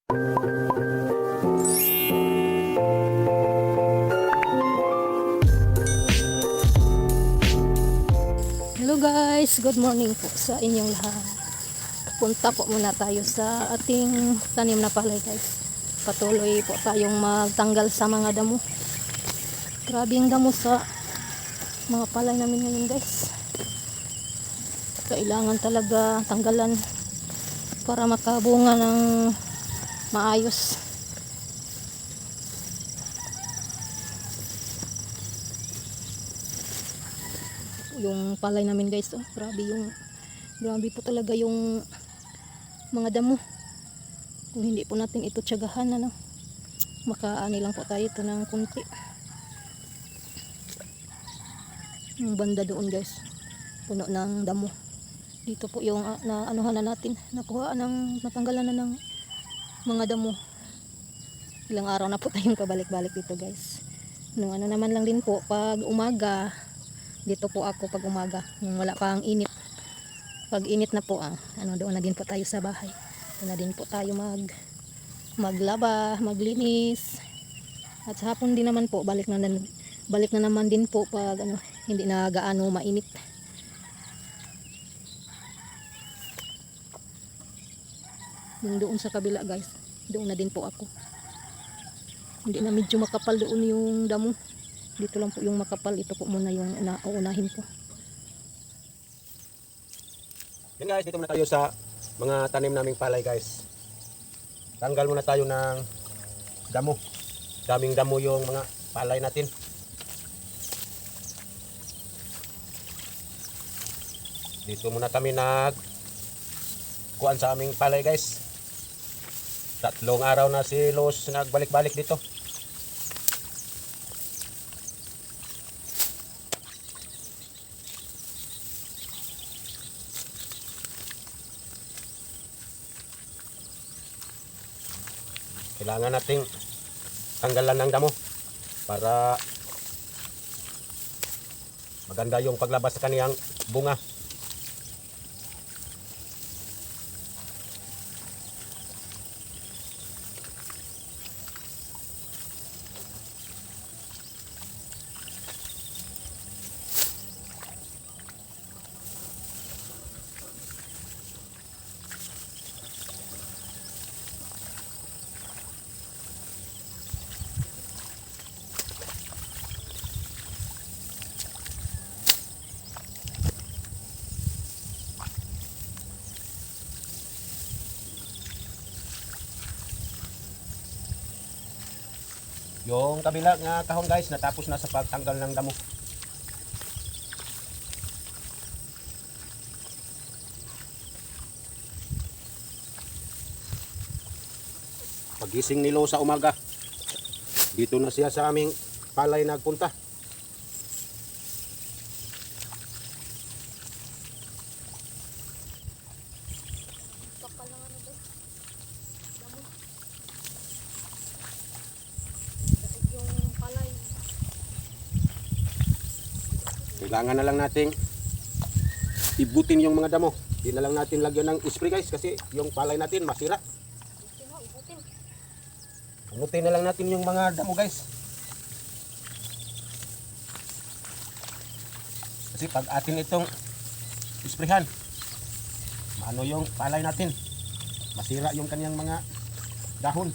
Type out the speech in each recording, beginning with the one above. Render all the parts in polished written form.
Hello guys, good morning po sa inyong lahat. Punta po muna tayo sa ating tanim na palay guys. Patuloy po tayong magtanggal sa mga damo. Grabing damo sa mga palay namin ngayon guys. Kailangan talaga tanggalan para makabunga ng maayos. Yung palay namin guys, oh, grabe po talaga yung mga damo. Kung hindi po natin ito tiyagahan, makaani lang po tayo ito ng kunti. Yung banda doon guys, puno ng damo. Dito po yung anuhan na natin, natanggalan na ng mga damo. Ilang araw na po tayong pabalik-balik dito guys. Naman lang din po pag umaga, dito po ako pag umaga, yung wala pang init. Pag init na po, doon na din po tayo sa bahay. Doon na din po tayo maglaba, maglinis. At sa hapon din naman po, balik na naman din po pag hindi na gaano mainit. Yung doon sa kabila guys, doon na din po ako. Hindi na medyo makapal doon yung damo. Dito lang po yung makapal. Ito po muna yung uunahin ko. Yan guys, dito muna tayo sa mga tanim naming palay guys. Tanggal muna tayo ng damo. Daming damo yung mga palay natin. Dito muna kami kuan sa aming palay guys. 3 araw na si Los nagbalik-balik dito. Kailangan nating tanggalan ng damo para maganda yung paglabas sa kaniyang bunga. Yung kabila nga kahon guys, natapos na sa pagtanggal ng damo. Pagising ni Lo sa umaga, dito na siya sa aming palay nagpunta. Kailangan na lang nating ibutin yung mga damo. Hindi na lang natin lagyan ng spray guys kasi yung palay natin masira. Ibutin na lang natin yung mga damo guys. Kasi pag atin itong isprayhan, maano yung palay natin, masira yung kanyang mga dahon.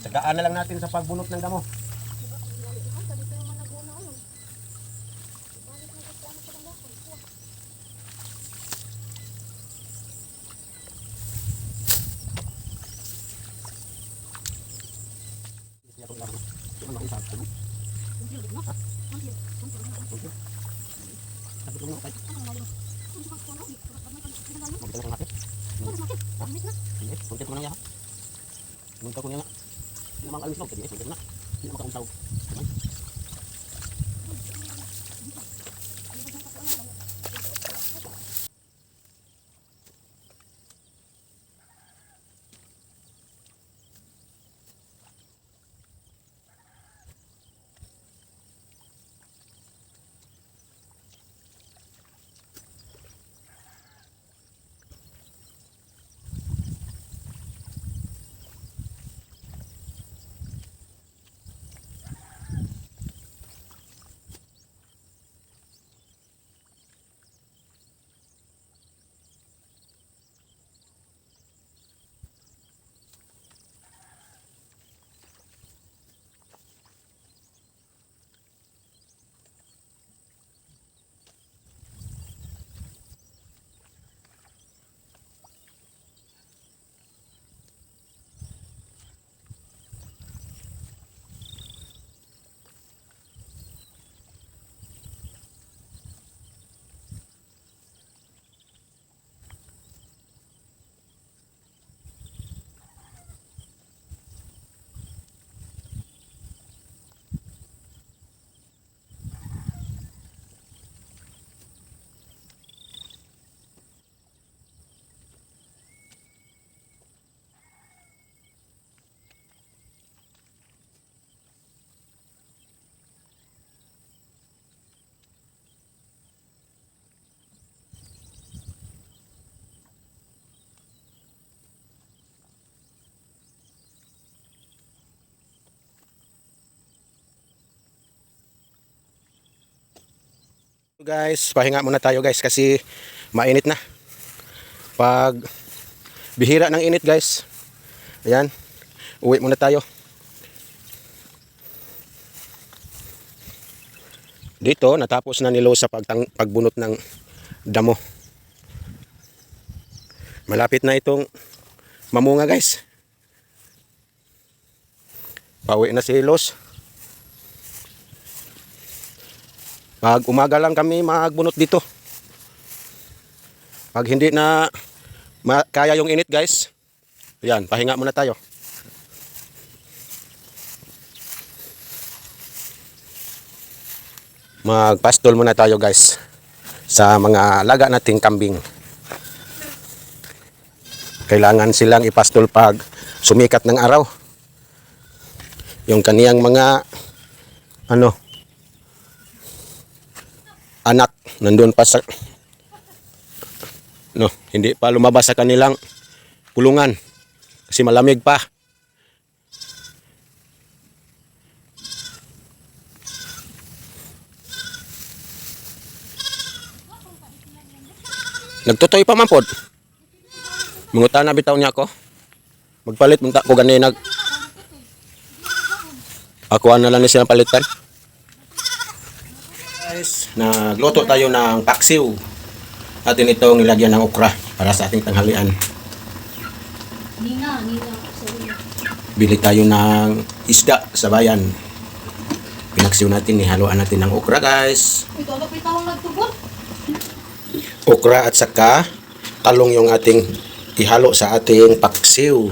Sagaan na lang natin sa pagbunot ng damo. Kuntit mo na yan. Munta ko niya nga. Hindi naman alis mo. Hindi na. Hindi naman kauntaw. Guys, pahinga muna tayo guys kasi mainit na. Pag bihira ng init guys. Ayan. Uwi muna tayo. Dito natapos na ni Lo sa pagbunot ng damo. Malapit na itong mamunga guys. Pauwi na si Los. Pag umaga lang kami magbunot dito. Pag hindi na kaya yung init guys, ayan, pahinga muna tayo. Magpastol muna tayo guys sa mga alaga nating kambing. Kailangan silang ipastol pag sumikat ng araw. Yung kaniyang mga anak nandun pa sa hindi pa lumabas sa kanilang kulungan kasi malamig pa. Nagtutoy pa man pod. Mangutan na bitaw niya ako. Magpalit munta ko gani ako na lang ni silang palitan. Guys, nagluto tayo ng paksiw. Atin itong nilagyan ng okra para sa ating tanghalian. Nina. Bili tayo ng isda sa bayan. Pinaksiw natin, nihaluan natin ng okra guys. Ito na pitawang nagtubot. Okra at saka talong yung ating ihalo sa ating paksiw.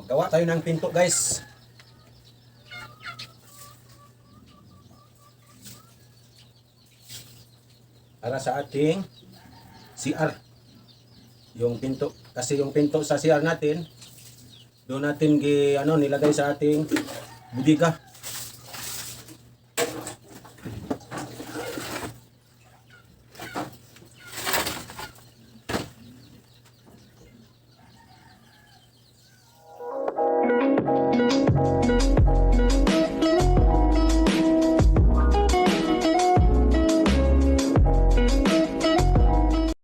Gawa tayo ng pinto guys. Para sa ating CR. Yung pinto. Kasi yung pinto sa CR natin, doon natin nilagay sa ating budiga.